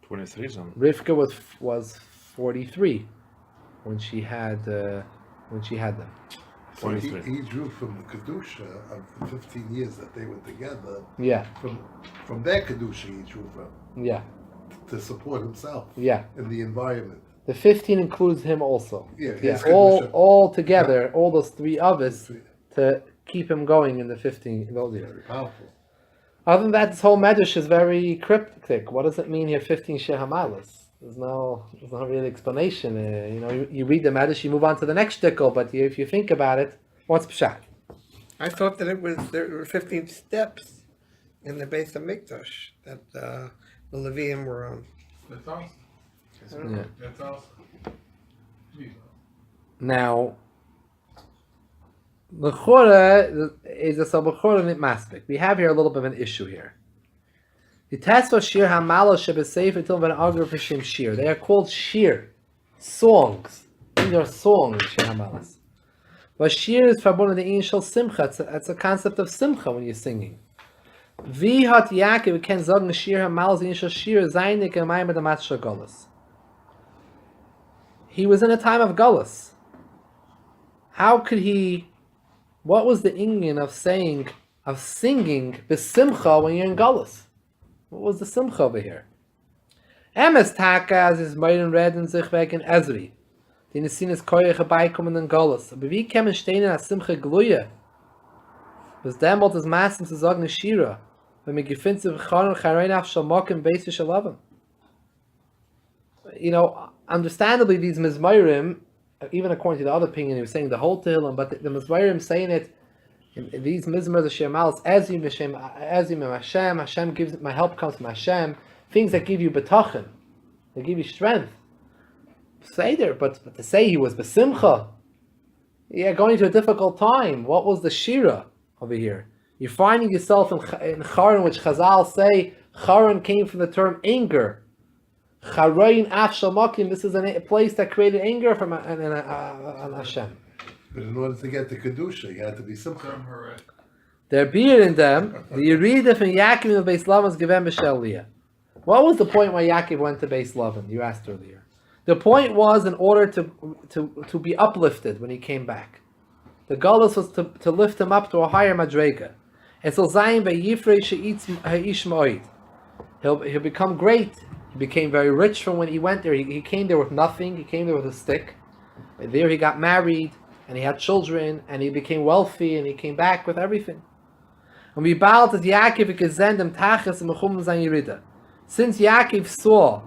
23 then. Rivka was 43 when she had them. So he 23. he drew from the Kedusha of the 15 years that they were together. Yeah, From their Kedusha he drew from yeah, to support himself yeah. in the environment. The 15 includes him also. Yeah, Yeah, his all Kedusha. together, all those three of us to keep him going in the 15 in those years. Very powerful. Other than that, this whole medrash is very cryptic. What does it mean here? 15 shehamalas. There's no real explanation. You read the medrash, you move on to the next shtickle. But if you think about it, what's pshat? I thought that there were 15 steps in the base of Mikdash that the Levium were on. That's awesome. Yeah. That's awesome. Now, l'chora is a sabachora nit maspik. We have here a little bit of an issue here. The Tesva Shir Hamala Shebesefer Til Ben Agar Fishim Shir. They are called Shir, songs. These are songs, Shir Hamalas. But Shir is verbunden the Shel Simcha. It's a concept of Simcha when you're singing. Wie hat Yaakov ken sagen Shir Hamalas in Shel Shir Zaynik Gemayim mit der Matsha Golas. He was in a time of Golas. How could he? What was the inyan of singing Besimcha when you're in Golas? What was the simcha over here? Emes takas is meiden reden sich wegen Ezri. Die Nesin ist koyach herbeikommen in Golas. Aber wie kämen stehen in a simcha gluye? Was demult ist maßen zu sagen in Shira, wenn wir gefindt sich v'charon charein af shalmok in Beis Lavan. Understandably these mizmayrim, even according to the other opinion, he was saying the whole Tehillim, but the mizmayrim saying it, these mizmors of Shemalis, Ezim Hashem, Hashem gives, my help comes from Hashem, things that give you betachin, they give you strength. Say there, but to say he was besimcha, yeah, going to a difficult time. What was the shira over here? You're finding yourself in Charon, which Chazal say, Charon came from the term anger. Charoin af shamakim, this is a place that created anger from Hashem. But in order to get the Kedusha, you had to be Simcha. There beard in them, the Yerida from Yaakov of Beis Lavan is given b'shel Leah. What was the point why Yaakov went to Beis Lavan? You asked earlier. The point was in order to be uplifted when he came back. The galus was to lift him up to a higher madrega. And so Zayin ve'yifrei she'itz ha'ish ma'id. He'll become great. He became very rich from when he went there. He came there with nothing. He came there with a stick. And there he got married. And he had children, and he became wealthy, and he came back with everything. And we bowed as Yaakov gezendem tachas mechum zayin yerida. Since Yaakov saw,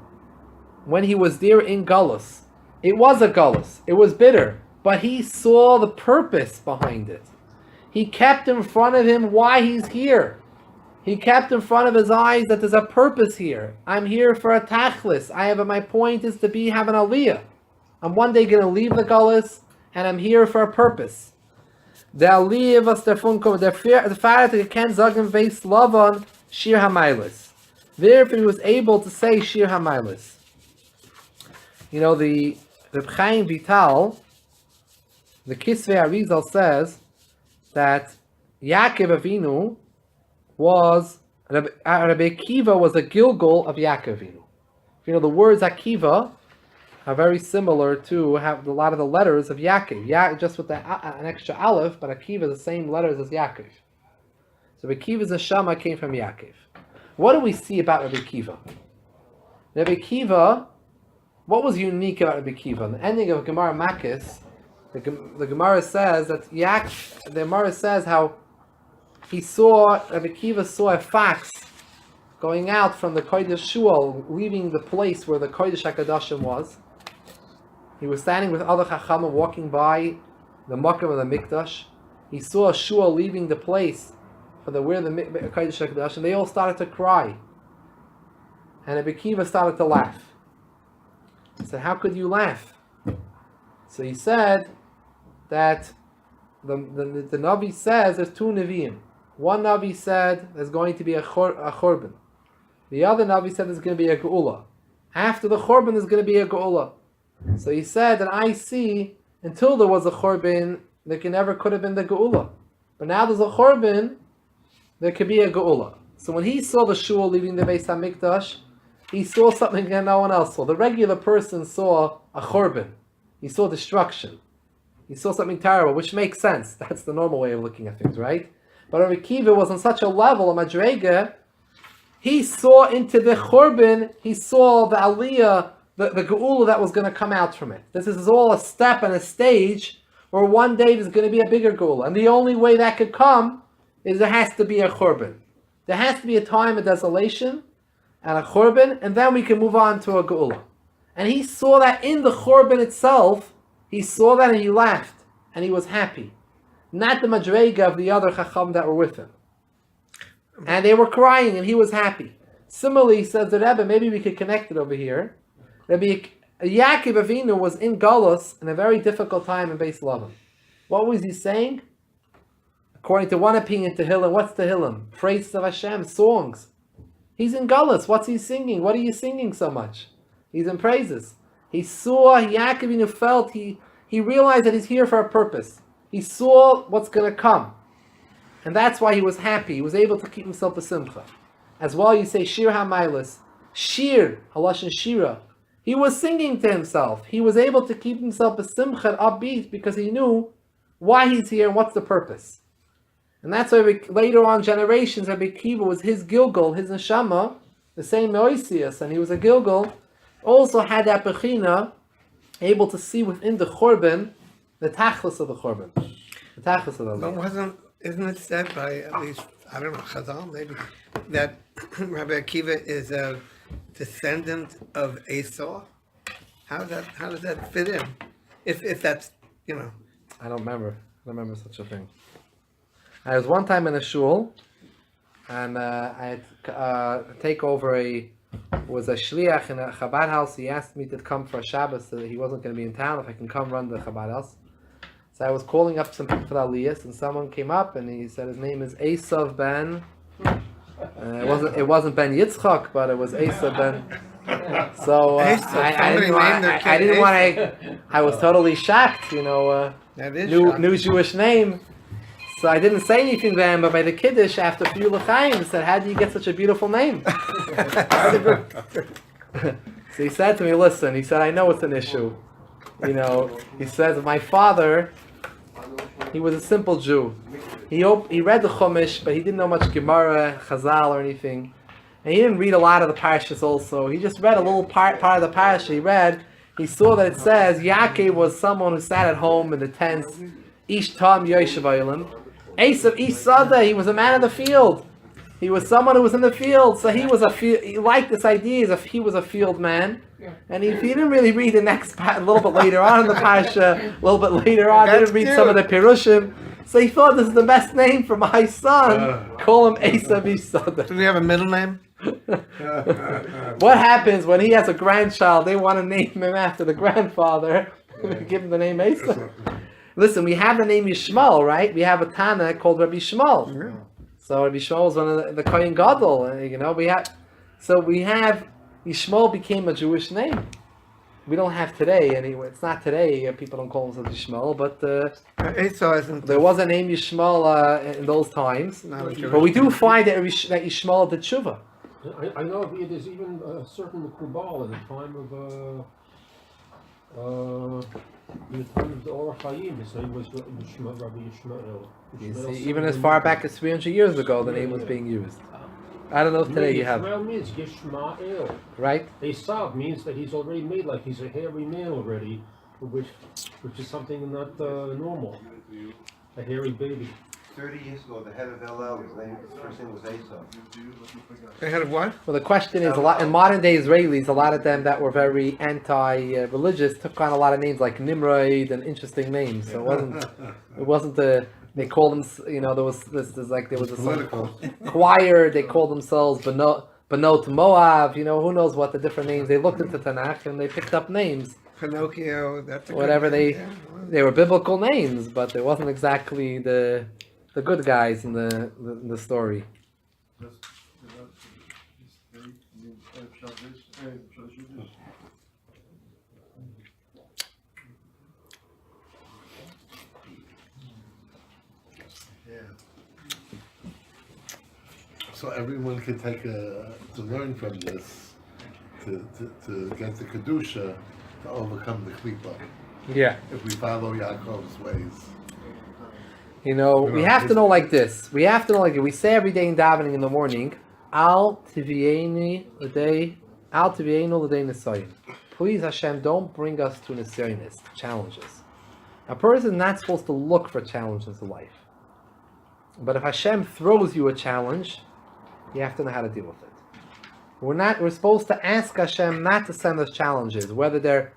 when he was there in Galus, it was a Galus, it was bitter, but he saw the purpose behind it. He kept in front of him why he's here. He kept in front of his eyes that there's a purpose here. I'm here for a tachlis. My point is to have an aliyah. I'm one day going to leave the Galus, and I'm here for a purpose. The aliyah was davon kommen. Der Vater gekannt sagen Beis Lavan Shir Hamaylis. Therefore, he was able to say Shir Hamaylis. The Chaim Vital, the Kisvei Arizal says that Yaakov Avinu was Rabbi Akiva was a Gilgal of Yaakov Avinu. The words Akiva are very similar to have a lot of the letters of Yaakov. Just with an extra aleph, but Akiva is the same letters as Yaakov. So Rabbi Akiva's neshama came from Yaakov. What do we see about Rabbi Akiva? Rabbi Akiva, what was unique about Rabbi Akiva? In the ending of Gemara Makis, the Gemara says that the Gemara says how Rabbi Akiva saw a fox going out from the Kodesh Shul, leaving the place where the Kodesh HaKadoshim was. He was standing with other Chachamim walking by the Makam of the Mikdash. He saw a Shul leaving the place where the Kodesh HaKadoshim, and they all started to cry. And Rabbi Akiva started to laugh. He said, how could you laugh? So he said that the Navi says there's two Nevi'im. One Navi said there's going to be a Churban. The other Navi said there's going to be a Geula. After the Churban, there's going to be a Geula. So he said that I see, until there was a Churban, there could have been the Geula. But now there's a Churban, there could be a Geula. So when he saw the Shul leaving the Beis HaMikdash, he saw something that no one else saw. The regular person saw a Churban. He saw destruction. He saw something terrible, which makes sense. That's the normal way of looking at things, right? But Rabbi Kiva was on such a level, a Madrega, he saw into the Churban, he saw the Aliyah, the Geula that was going to come out from it. This is all a step and a stage where one day there's going to be a bigger Geula. And the only way that could come is there has to be a Churban. There has to be a time of desolation and a Churban, and then we can move on to a Geula. And he saw that in the Churban itself, he saw that and he laughed, and he was happy. Not the Madrega of the other Chacham that were with him. And they were crying, and he was happy. Similarly, says the Rebbe, maybe we could connect it over here. Yaakov Avinu was in Galus in a very difficult time in Beis Lavan. What was he saying? According to one opinion, Tehillim, what's Tehillim? Praise of Hashem, songs. He's in Galus. What's he singing? What are you singing so much? He's in praises. He saw, Yaakov Avinu felt, he realized that he's here for a purpose. He saw what's going to come. And that's why he was happy. He was able to keep himself a simcha. As well, you say Shir HaMailis. Shir, Halashon Shira. He was singing to himself. He was able to keep himself a simcha, upbeat, because he knew why he's here and what's the purpose. And that's why later on generations, Rabbi Kiva was his Gilgal, his Neshama, the same Moisius, and he was a Gilgal, also had that Bechina, able to see within the Churban, the Tachlis of the Churban. The Tachlis of the But isn't it said by at least, I don't know, Chazal maybe, that Rabbi Akiva is a descendant of Esau? How does that fit in? If that's, I don't remember such a thing. I was one time in a shul, and I had take over was a shliach in a Chabad house. He asked me to come for a Shabbos, so he wasn't going to be in town, if I can come run the Chabad house. So I was calling up some people for Aliyas, and someone came up and he said his name is Esav Ben. It wasn't Ben Yitzchak, but it was Esav Ben. So I didn't want. I was totally shocked, that is new Jewish name. So I didn't say anything to him, but by the Kiddush, after a few l'chaim, said, "How do you get such a beautiful name?" So he said to me, "Listen," he said, "I know it's an issue. He says, my father, he was a simple Jew. He read the Chumash, but he didn't know much Gemara, Chazal, or anything. And he didn't read a lot of the parashas also. He just read a little part of the parasha. He saw that it says, Yaakov was someone who sat at home in the tents, Ish Tam Yoshev Olam. Esav Ish Sada, he was a man of the field. He was someone who was in the field, so he liked this idea as if he was a field man. And if he didn't really read the next part, a little bit later on in the parasha, a little bit later on, didn't read some of the Pirushim. So he thought, this is the best name for my son. Call him Esav Ish Sada. Do we have a middle name? What happens when he has a grandchild? They want to name him after the grandfather. Give him the name Esav. Listen, we have the name Yishmael, right? We have a Tana called Rabbi Shmuel. Yeah. So Rabbi Shmuel was one of the Kohen Gadol. We have Yishmael became a Jewish name. We don't have today anyway. It's not today. People don't call themselves Yishmael, but Esau isn't. there was a name Yishmael in those times. But we do find that Yishmael did tshuva. I know there's even a certain Kubal in the time of the Orach Chaim, his name was Rabbi Yishmael. You see, even as far back as 300 years ago, the name was being used. I don't know if today you have. Yishmael means Yishmael. Right? Esav means that he's already made, like he's a hairy man already, which is something not normal. A hairy baby. 30 years ago, the head of LL, his first name was Esau. The head of what? Well, the question is, a lot in modern day Israelis, a lot of them that were very anti-religious took on a lot of names like Nimrod and interesting names. So it wasn't they called them, there was a choir. They called themselves Banot Moab. Who knows what the different names. They looked into Tanakh and they picked up names Pinocchio, that's a good Whatever name, they- yeah. They were biblical names, but it wasn't exactly the good guys in the story. So everyone can take to learn from this, to get the kedusha, to overcome the klipa. Yeah. If we follow Yaakov's ways. You know, we have to know like this. We have to know like we say every day in davening in the morning, Al tivieni l'dei nisayim. Please Hashem, don't bring us to nisyonis, challenges. A person is not supposed to look for challenges in life. But if Hashem throws you a challenge, you have to know how to deal with it. We're supposed to ask Hashem not to send us challenges, whether they're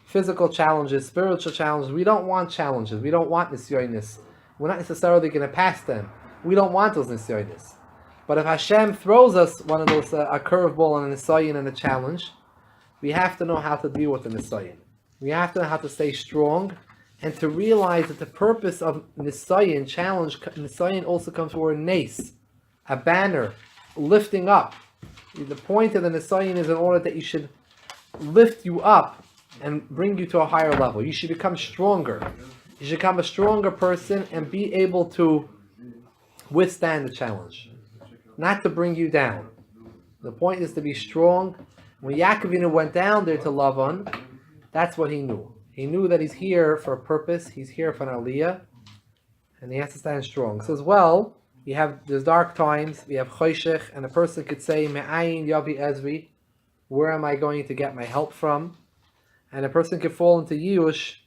physical challenges, spiritual challenges. We don't want challenges. We don't want nisyonis. We're not necessarily going to pass them. We don't want those nisyonis. But if Hashem throws us one of those, a curveball and a nisyon and a challenge, we have to know how to deal with the nisyon. We have to know how to stay strong and to realize that the purpose of nisyon, challenge, nisyon also comes from a nace, a banner, lifting up. The point of the nisyon is in order that you should lift you up and bring you to a higher level. You should become stronger. You should become a stronger person and be able to withstand the challenge, not to bring you down. The point is to be strong. When Yaakov went down there to Lavan, that's what he knew. He knew that he's here for a purpose. He's here for an aliyah, and he has to stand strong. So as well, there's dark times. We have choshech, and a person could say, "Me'ayin yavi ezri," where am I going to get my help from? And a person could fall into yush.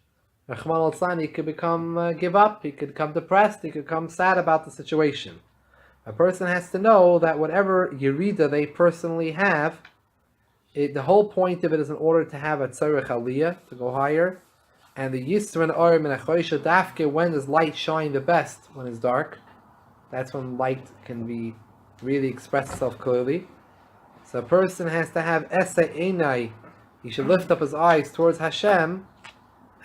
Rahman al-San, he could give up, he could become depressed, he could become sad about the situation. A person has to know that whatever yerida they personally have, the whole point of it is in order to have a tzarech aliyah, to go higher, and the yisr and orim and achoisha dafke, when does light shine the best? When it's dark. That's when light can be really express itself clearly. So a person has to have esa einai, he should lift up his eyes towards Hashem,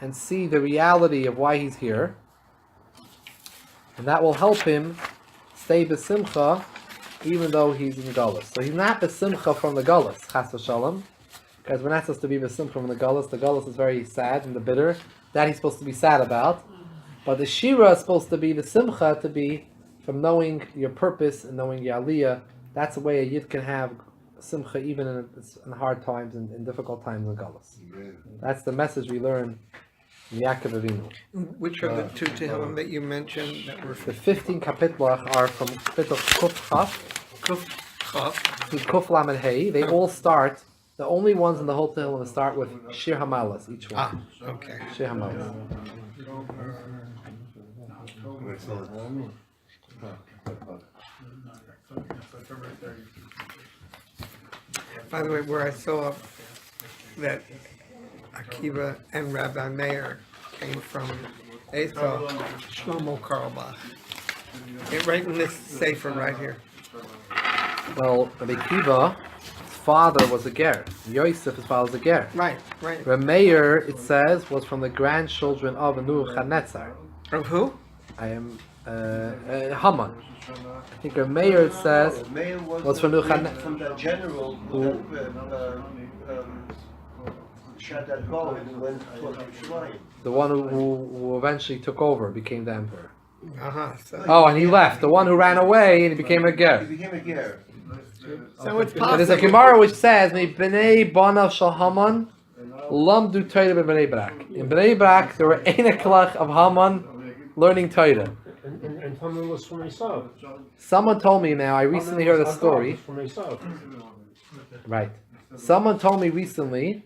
and see the reality of why he's here, and that will help him stay besimcha even though he's in Galus. So he's not besimcha from the Galus, chas v'shalom, because we're not supposed to be besimcha from the Galus. The Galus is very sad and the bitter. That he's supposed to be sad about. But the shira is supposed to be the simcha, to be from knowing your purpose and knowing your aliyah. That's the way a yid can have simcha even in hard times and in difficult times in Galus. That's the message we learn. Yaakov Avinu. Which are the two Tehillim that you mentioned that were The 15 kapitlach are from Kapitel Kuf Chaf Kuf Chaf? to Kuf Lamed Hey. They all start, the only ones in the whole Tehillim start with Shir Hamalas, each one. Okay. Shir Hamalas. Excellent. By the way, where I saw that Akiva and Rabbi Meir came from Esau, Shlomo Karlbach. Right in this sefer right here. Well, Rabbi Akiva's father was a ger. Yosef, his father was a ger. Right. Rabbi Meir, it says, was from the grandchildren of Nebuchadnezzar. Of who? I am Haman. I think Rabbi Meir, it says, Mayor was from Nebuchadnezzar. from the general who shot that bow and went to Yerushalayim. The one who eventually took over, became the emperor. So, Oh, and he left. The one who ran away and he became a He ger. became a ger. so it's And there's a possible. Gemara which says, "Me bnei banav shel Haman lamdu Torah b'Bnei Brak." In Bnei Brak, there were ein klach of Haman learning Torah. And Haman was from Esav. Someone told me now. I recently heard a story. From Esav. Right. Someone told me recently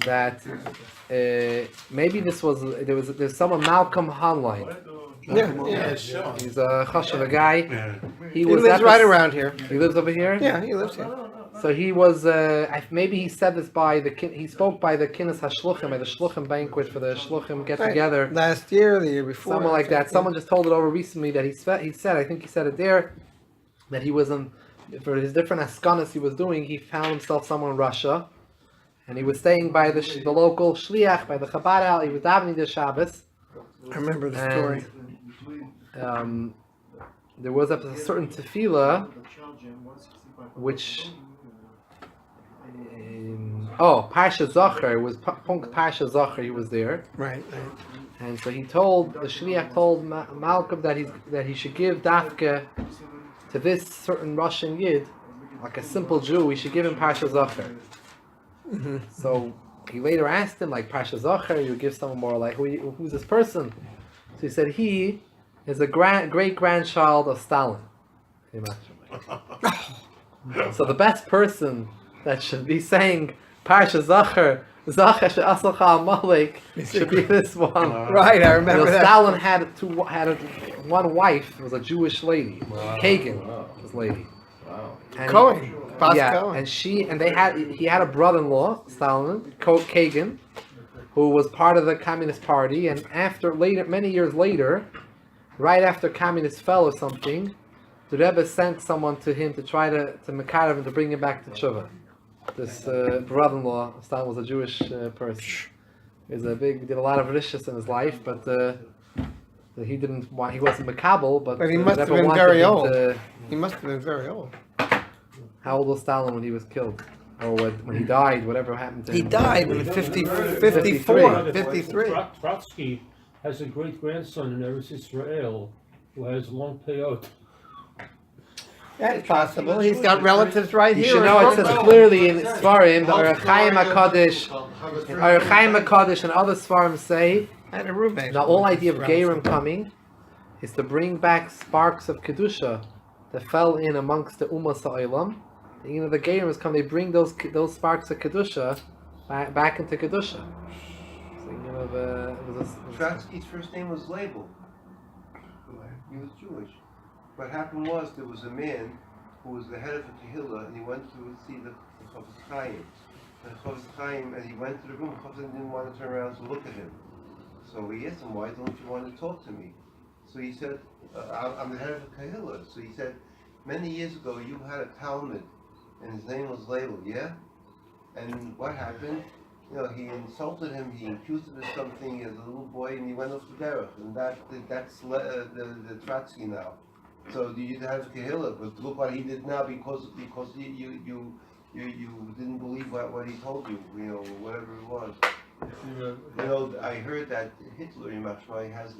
that maybe there's someone Malcolm Hanline. Yeah. Sure. He's a chashav, a guy. He lives right around here. He lives over here. Yeah, he lives here. So he was, maybe he said this he spoke by the Kinnis HaShluchim, at the Shluchim banquet for the Shluchim get together. Right. Last year, the year before. Something like that. Someone just told it over recently that he said, I think he said it there, that he was for his different askanas he was doing, he found himself somewhere in Russia, and he was staying by the local shliach, by the Chabad Al. He was davening the Shabbos. I remember the story. There was a certain tefillah, which Parsha Zachar was Punkt Parsha Zachar. He was there, Right. and so the shliach told Malcolm that he should give dafka to this certain Russian yid, like a simple Jew. He should give him Parsha Zachar. So he later asked him, like, Parsha Zachar, you give someone more like, who's this person? So he said he is a great grandchild of Stalin. So the best person that should be saying Parsha Zachar, Zachar she'asalcha Amalek, should be this one. Right, I remember that. Stalin had one wife, was a Jewish lady, Kagan, this lady. Wow. And Cohen. Bas yeah, Cohen. and he had a brother-in-law, Stalin, Kagan, who was part of the Communist Party, and many years later, right after communists fell or something, the Rebbe sent someone to him to try to Mekarev and to bring him back to Tshuva. This brother-in-law, Stalin was a Jewish person. He did a lot of rishus in his life, but he wasn't Makabel, but He the must have Rebbe been wanted very him old. to- He must have been very old. How old was Stalin when he was killed? Or when he died, whatever happened to him? He died when 54, 53. Trotsky has a great grandson in Eretz Israel who has long payot. That's possible. He's got relatives right You here. should know it says clearly in Svarim, the Archaim HaKadosh and other Svarim say I had a roommate. the whole idea of Gerim coming is to bring back sparks of Kedusha that fell in amongst the Ummah Sa'ilam. The Gerim is coming, they bring those sparks of Kedusha back into Kedusha. So, Trotsky's first name was Label. He was Jewish. What happened was there was a man who was the head of a Tehillah, and he went to see the Chofetz Chaim. And he went to the room. Chofetz didn't want to turn around to look at him. So he asked him, "Why don't you want to talk to me?" So he said, "I'm the head of a Tehillah." So he said, "Many years ago, you had a Talmud, and his name was Label, yeah? And what happened? He insulted him, he accused him of something as a little boy, and he went off the derech, and that's the Trotsky now. So you have Kehillah, but look what he did now because you didn't believe what he told you, whatever it was. I heard that Hitler in Mashmai has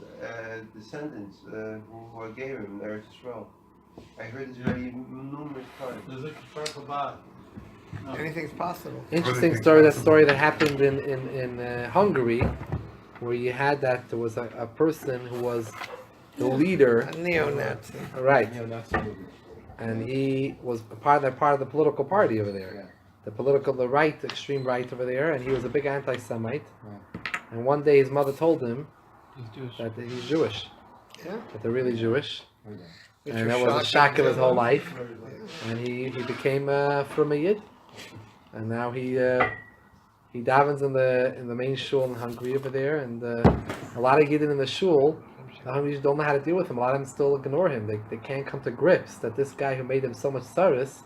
descendants who are gay in Eretz Yisrael. I heard this very numerous times. Anything's possible. interesting story. That story that happened in Hungary, where you had that there was a person who was the leader, A neo-Nazi. right? And he was part of the political party over there, the extreme right over there, and he was a big anti-Semite. And one day his mother told him that he's Jewish, Yeah. that they're really Jewish, Which and was that was a shocking shock of to his whole them. life. And he became from a Yid, and now he davens in the main shul in Hungary over there, and a lot of Yidden in the shul, the Hungarians don't know how to deal with him. A lot of them still ignore him. They can't come to grips that this guy who made them so much service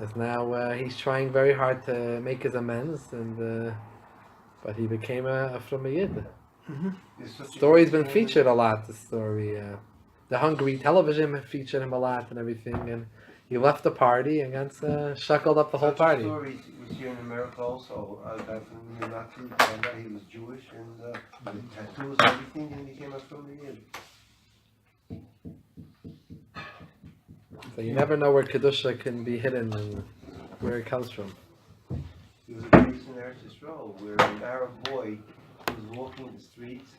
is now he's trying very hard to make his amends, and but he became from a Yid. Story's been featured a lot. The story, the Hungary television featured him a lot and everything, and he left the party and got shuckled up the whole party. Story was here in America also. A guy from the Nazis found out he was Jewish and the tattoos and everything, and he became a Yid. So you never know where Kedusha can be hidden and where it comes from. There was a case in Eretz Yisrael where an Arab boy was walking the streets